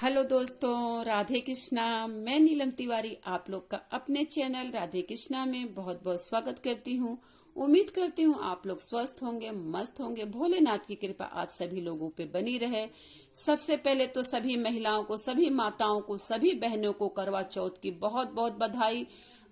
Hello दोस्तों, राधे कृष्णा। मैं नीलम तिवारी आप लोग का अपने चैनल राधे कृष्णा में बहुत बहुत स्वागत करती हूँ। उम्मीद करती हूँ आप लोग स्वस्थ होंगे, मस्त होंगे। भोलेनाथ की कृपा आप सभी लोगों पे बनी रहे। सबसे पहले तो सभी महिलाओं को, सभी माताओं को, सभी बहनों को करवा चौथ की बहुत बहुत बधाई।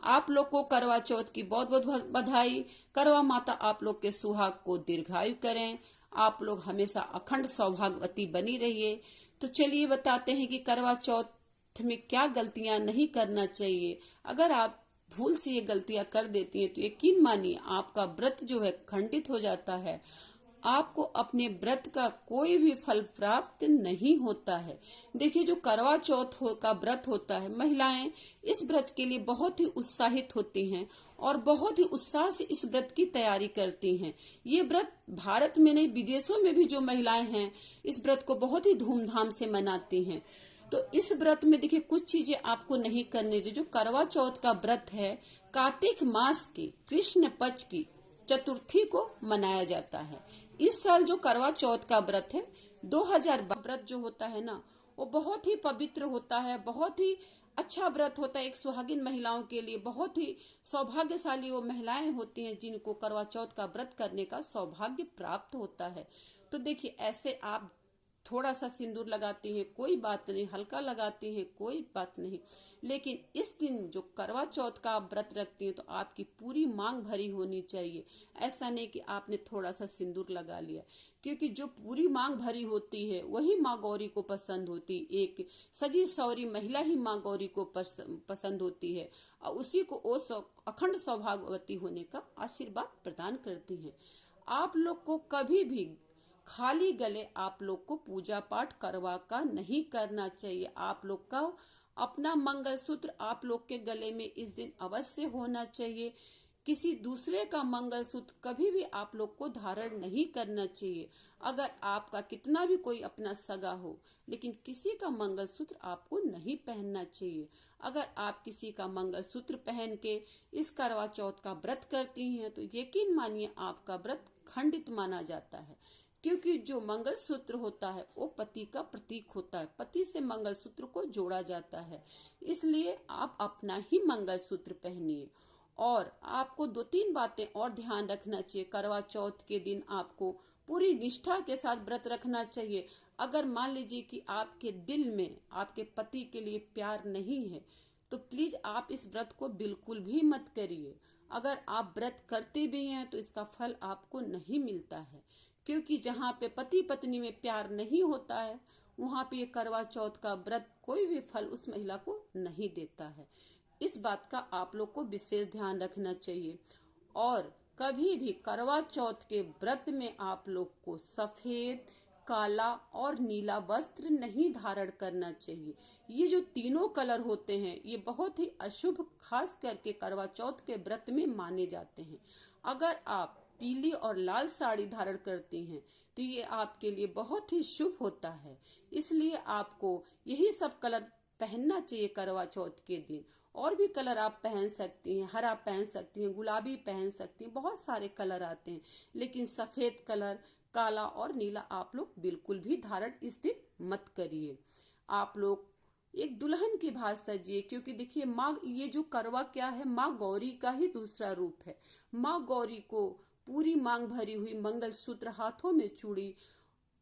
आप लोग को करवा चौथ की बहुत बहुत बधाई। करवा माता आप लोग के सुहाग को दीर्घायु करें। आप लोग हमेशा अखंड सौभाग्यवती बनी रहिए। तो चलिए बताते हैं कि करवा चौथ में क्या गलतियां नहीं करना चाहिए। अगर आप भूल से ये गलतियां कर देती हैं तो यकीन मानिए आपका व्रत जो है खंडित हो जाता है। आपको अपने व्रत का कोई भी फल प्राप्त नहीं होता है। देखिए, जो करवा चौथ का व्रत होता है, महिलाएं इस व्रत के लिए बहुत ही उत्साहित होती हैं और बहुत ही उत्साह से इस व्रत की तैयारी करती हैं। ये व्रत भारत में नहीं, विदेशों में भी जो महिलाएं हैं इस व्रत को बहुत ही धूमधाम से मनाती हैं। तो इस व्रत में देखिए कुछ चीजें आपको नहीं करनी चाहिए। जो करवा चौथ का व्रत है, कार्तिक मास की कृष्ण पक्ष की चतुर्थी को मनाया जाता है। इस साल जो करवा चौथ का व्रत है, 2000 व्रत जो होता है ना, वो बहुत ही पवित्र होता है, बहुत ही अच्छा व्रत होता है। एक सुहागिन महिलाओं के लिए बहुत ही सौभाग्यशाली वो महिलाएं होती हैं जिनको करवा चौथ का व्रत करने का सौभाग्य प्राप्त होता है। तो देखिए, ऐसे आप थोड़ा सा सिंदूर लगाती हैं कोई बात नहीं, हल्का लगाती हैं कोई बात नहीं, लेकिन इस दिन जो करवा चौथ का आप व्रत रखती हैं तो आपकी पूरी मांग भरी होनी चाहिए। ऐसा नहीं कि आपने थोड़ा सा सिंदूर लगा लिया, क्योंकि जो पूरी मांग भरी होती है वही माँ गौरी को पसंद होती। एक सजी सवरी महिला ही माँ गौरी को पसंद होती है और उसी को वो अखंड सौभाग्यवती होने का आशीर्वाद प्रदान करती हैं। आप लोग को कभी भी खाली गले आप लोग को पूजा पाठ करवा का नहीं करना चाहिए। आप लोग का अपना मंगलसूत्र आप लोग के गले में इस दिन अवश्य होना चाहिए। किसी दूसरे का मंगलसूत्र कभी भी आप लोग को धारण नहीं करना चाहिए। अगर आपका कितना भी कोई अपना सगा हो, लेकिन किसी का मंगलसूत्र आपको नहीं पहनना चाहिए। अगर आप किसी का मंगलसूत्र पहन के इस करवा चौथ का व्रत करती हैं तो यकीन मानिए आपका व्रत खंडित माना जाता है। क्योंकि जो मंगलसूत्र होता है वो पति का प्रतीक होता है, पति से मंगलसूत्र को जोड़ा जाता है। इसलिए आप अपना ही मंगलसूत्र पहनिए। और आपको दो तीन बातें और ध्यान रखना चाहिए। करवा चौथ के दिन आपको पूरी निष्ठा के साथ व्रत रखना चाहिए। अगर मान लीजिए कि आपके दिल में आपके पति के लिए प्यार नहीं है तो प्लीज आप इस व्रत को बिल्कुल भी मत करिए। अगर आप व्रत करते भी हैं तो इसका फल आपको नहीं मिलता है, क्योंकि जहाँ पे पति पत्नी में प्यार नहीं होता है वहां पे ये करवा चौथ का व्रत कोई भी फल उस महिला को नहीं देता है। इस बात का आप लोग को विशेष ध्यान रखना चाहिए। और कभी भी करवा चौथ के व्रत में आप लोग को सफेद, काला और नीला वस्त्र नहीं धारण करना चाहिए। ये जो तीनों कलर होते हैं ये बहुत ही अशुभ, खास करके करवा चौथ के व्रत में माने जाते हैं। अगर आप पीली और लाल साड़ी धारण करती हैं तो ये आपके लिए बहुत ही शुभ होता है। इसलिए आपको यही सब कलर पहनना चाहिए करवा चौथ के दिन। और भी कलर आप पहन सकती हैं, हरा पहन सकती हैं, गुलाबी पहन सकती हैं, बहुत सारे कलर आते हैं। लेकिन सफेद कलर, काला और नीला आप लोग बिल्कुल भी धारण इस दिन मत करिए। आप लोग एक दुल्हन की भांति सजिए, क्योंकि देखिए माँ, ये जो करवा क्या है, माँ गौरी का ही दूसरा रूप है। माँ गौरी को पूरी मांग भरी हुई मंगलसूत्र, हाथों में चूड़ी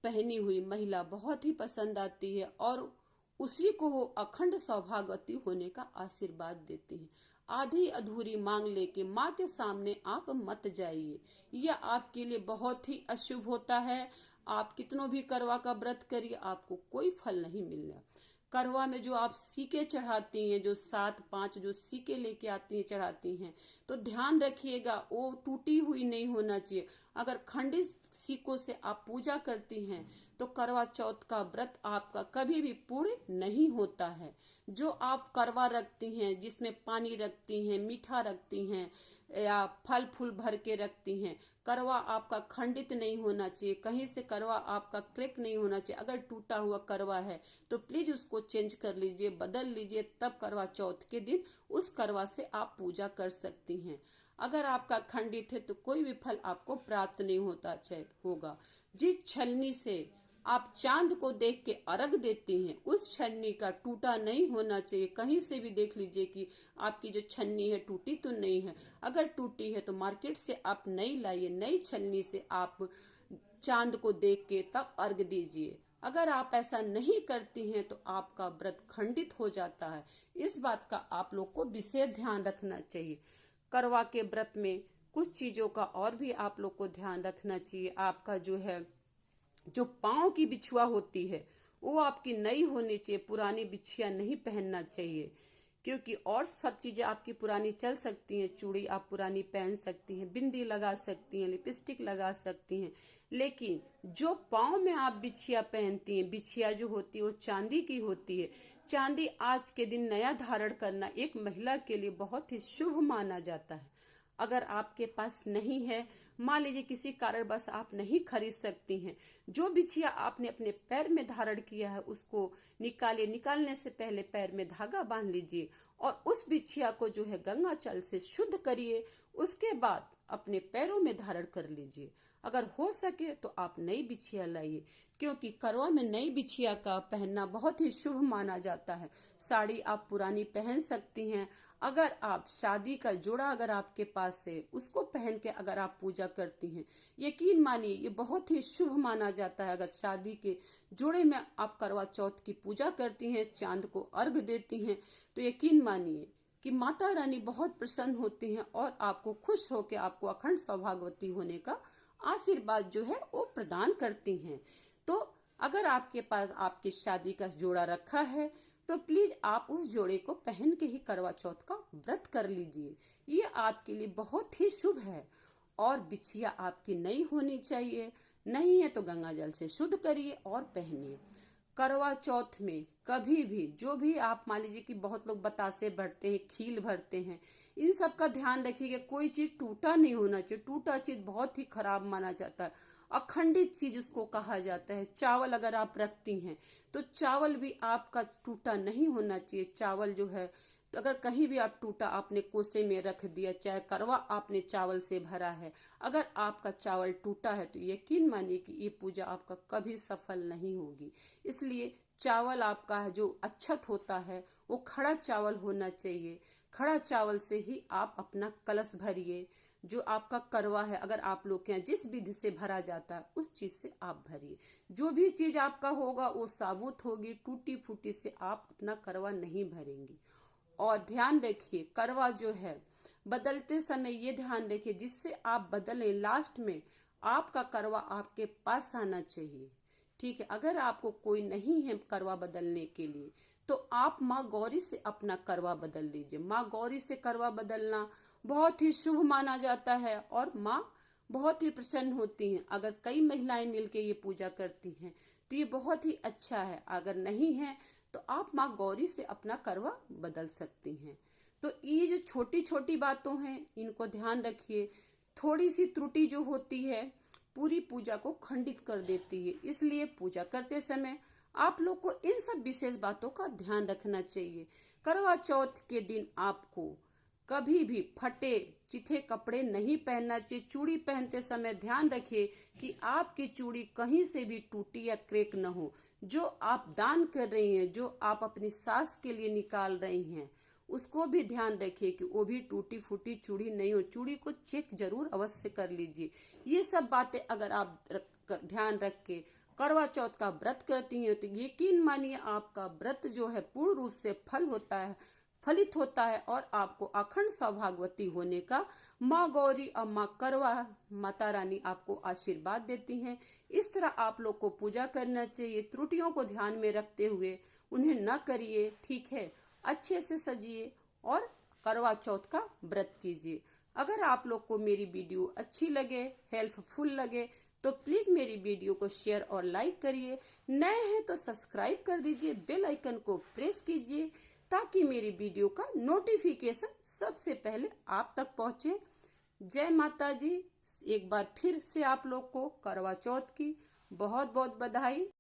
पहनी हुई महिला बहुत ही पसंद आती है और उसी को वो अखंड सौभाग्यवती होने का आशीर्वाद देती है। आधी अधूरी मांग लेके माँ के सामने आप मत जाइए, यह आपके लिए बहुत ही अशुभ होता है। आप कितनों भी करवा का व्रत करिए आपको कोई फल नहीं मिलना। करवा में जो आप सीके चढ़ाती हैं, जो 7 5 जो सीके लेके आती हैं चढ़ाती हैं, तो ध्यान रखिएगा वो टूटी हुई नहीं होना चाहिए। अगर खंडित सीकों से आप पूजा करती हैं तो करवा चौथ का व्रत आपका कभी भी पूर्ण नहीं होता है। जो आप करवा रखती हैं, जिसमें पानी रखती हैं, मीठा रखती हैं या फल फूल भर के रखती हैं, करवा आपका खंडित नहीं होना चाहिए। कहीं से करवा आपका क्रैक नहीं होना चाहिए। अगर टूटा हुआ करवा है तो प्लीज उसको चेंज कर लीजिए, बदल लीजिए, तब करवा चौथ के दिन उस करवा से आप पूजा कर सकती हैं। अगर आपका खंडित है तो कोई भी फल आपको प्राप्त नहीं होगा। जिस छलनी से आप चांद को देख के अर्घ देते हैं, उस छन्नी का टूटा नहीं होना चाहिए। कहीं से भी देख लीजिए कि आपकी जो छन्नी है टूटी तो नहीं है। अगर टूटी है तो मार्केट से आप नई लाइए, नई छन्नी से आप चांद को देख के तब अर्घ दीजिए। अगर आप ऐसा नहीं करती हैं तो आपका व्रत खंडित हो जाता है। इस बात का आप लोग को विशेष ध्यान रखना चाहिए। करवा के व्रत में कुछ चीजों का और भी आप लोग को ध्यान रखना चाहिए। आपका जो है, जो पाँव की बिछुआ होती है वो आपकी नई होनी चाहिए, पुरानी बिछिया नहीं पहनना चाहिए। क्योंकि और सब चीजें आपकी पुरानी चल सकती हैं, चूड़ी आप पुरानी पहन सकती हैं, बिंदी लगा सकती हैं, लिपस्टिक लगा सकती हैं, लेकिन जो पाँव में आप बिछिया पहनती हैं, बिछिया जो होती है वो चांदी की होती है। चांदी आज के दिन नया धारण करना एक महिला के लिए बहुत ही शुभ माना जाता है। अगर आपके पास नहीं है, मान लीजिए किसी कारणवश आप नहीं खरीद सकती हैं, जो बिछिया आपने अपने पैर में धारण किया है उसको निकालिए। निकालने से पहले पैर में धागा बांध लीजिए और उस बिछिया को जो है गंगा जल से शुद्ध करिए। उसके बाद अपने पैरों में धारण कर लीजिए। अगर हो सके तो आप नई बिछिया लाइए, क्योंकि करवा में नई बिछिया का पहनना बहुत ही शुभ माना जाता है। साड़ी आप पुरानी पहन सकती हैं। अगर आप शादी का जोड़ा अगर आपके पास है उसको पहन के अगर आप पूजा करती हैं, यकीन मानिए ये बहुत ही शुभ माना जाता है। अगर शादी के जोड़े में आप करवा चौथ की पूजा करती हैं, चांद को अर्घ देती हैं, तो यकीन मानिए कि माता रानी बहुत प्रसन्न होती हैं और आपको खुश होकर आपको अखंड सौभाग्यवती होने का आशीर्वाद जो है वो प्रदान करती हैं। तो अगर आपके पास आपकी शादी का जोड़ा रखा है तो प्लीज आप उस जोड़े को पहन के ही करवा चौथ का व्रत कर लीजिए। ये आपके लिए बहुत ही शुभ है। और बिछिया आपकी नई होनी चाहिए, नहीं है तो गंगा जल से शुद्ध करिए और पहनिए। करवा चौथ में कभी भी जो भी आप मान लीजिए कि बहुत लोग बतासे भरते हैं, खील भरते हैं, इन सब का ध्यान रखिएगा। कोई चीज टूटा नहीं होना चाहिए। टूटा चीज बहुत ही खराब माना जाता है, अखंडित चीज उसको कहा जाता है। चावल अगर आप रखती हैं तो चावल भी आपका टूटा नहीं होना चाहिए। चावल जो है तो अगर कहीं भी आप टूटा आपने कोसे में रख दिया, चाहे करवा आपने चावल से भरा है, अगर आपका चावल टूटा है तो यकीन मानिए कि ये पूजा आपका कभी सफल नहीं होगी। इसलिए चावल आपका जो अच्छत होता है वो खड़ा चावल होना चाहिए। खड़ा चावल से ही आप अपना कलश भरिए। जो आपका करवा है अगर आप लोग के यहाँ जिस विधि से भरा जाता है उस चीज से आप भरिए। जो भी चीज आपका होगा वो साबुत होगी, टूटी फूटी से आप अपना करवा नहीं भरेंगी। और ध्यान रखिए करवा जो है बदलते समय ये ध्यान रखिए जिससे आप बदलें, लास्ट में आपका करवा आपके पास आना चाहिए। ठीक है, अगर आपको कोई नहीं है करवा बदलने के लिए तो आप माँ गौरी से अपना करवा बदल लीजिए। माँ गौरी से करवा बदलना बहुत ही शुभ माना जाता है और माँ बहुत ही प्रसन्न होती हैं। अगर कई महिलाएं मिलके ये पूजा करती हैं तो ये बहुत ही अच्छा है। अगर नहीं है तो आप माँ गौरी से अपना करवा बदल सकती हैं। तो ये जो छोटी छोटी बातों हैं इनको ध्यान रखिए। थोड़ी सी त्रुटि जो होती है पूरी पूजा को खंडित कर देती है। इसलिए पूजा करते समय आप लोग को इन सब विशेष बातों का ध्यान रखना चाहिए। करवा चौथ के दिन आपको कभी भी फटे चिथे कपड़े नहीं पहनना चाहिए। चूड़ी पहनते समय ध्यान रखिए कि आपकी चूड़ी कहीं से भी टूटी या क्रैक न हो। जो आप दान कर रही हैं, जो आप अपनी सास के लिए निकाल रही हैं, उसको भी ध्यान रखिए कि वो भी टूटी फूटी चूड़ी नहीं हो। चूड़ी को चेक जरूर अवश्य कर लीजिए। ये सब बातें अगर आप ध्यान रख के करवा चौथ का व्रत करती हैं तो यकीन मानिए आपका व्रत जो है पूर्ण रूप से फलित होता है और आपको अखंड सौभाग्यवती होने का माँ गौरी और माँ करवा माता रानी आपको आशीर्वाद देती हैं। इस तरह आप लोग को पूजा करना चाहिए। त्रुटियों को ध्यान में रखते हुए उन्हें न करिए। ठीक है, अच्छे से सजिए और करवा चौथ का व्रत कीजिए। अगर आप लोग को मेरी वीडियो अच्छी लगे, हेल्पफुल लगे तो प्लीज मेरी वीडियो को शेयर और लाइक करिए। नए हैं तो सब्सक्राइब कर दीजिए, बेल आइकन को प्रेस कीजिए ताकि मेरी वीडियो का नोटिफिकेशन सबसे पहले आप तक पहुंचे। जय माता जी। एक बार फिर से आप लोग को करवा चौथ की बहुत बहुत बधाई।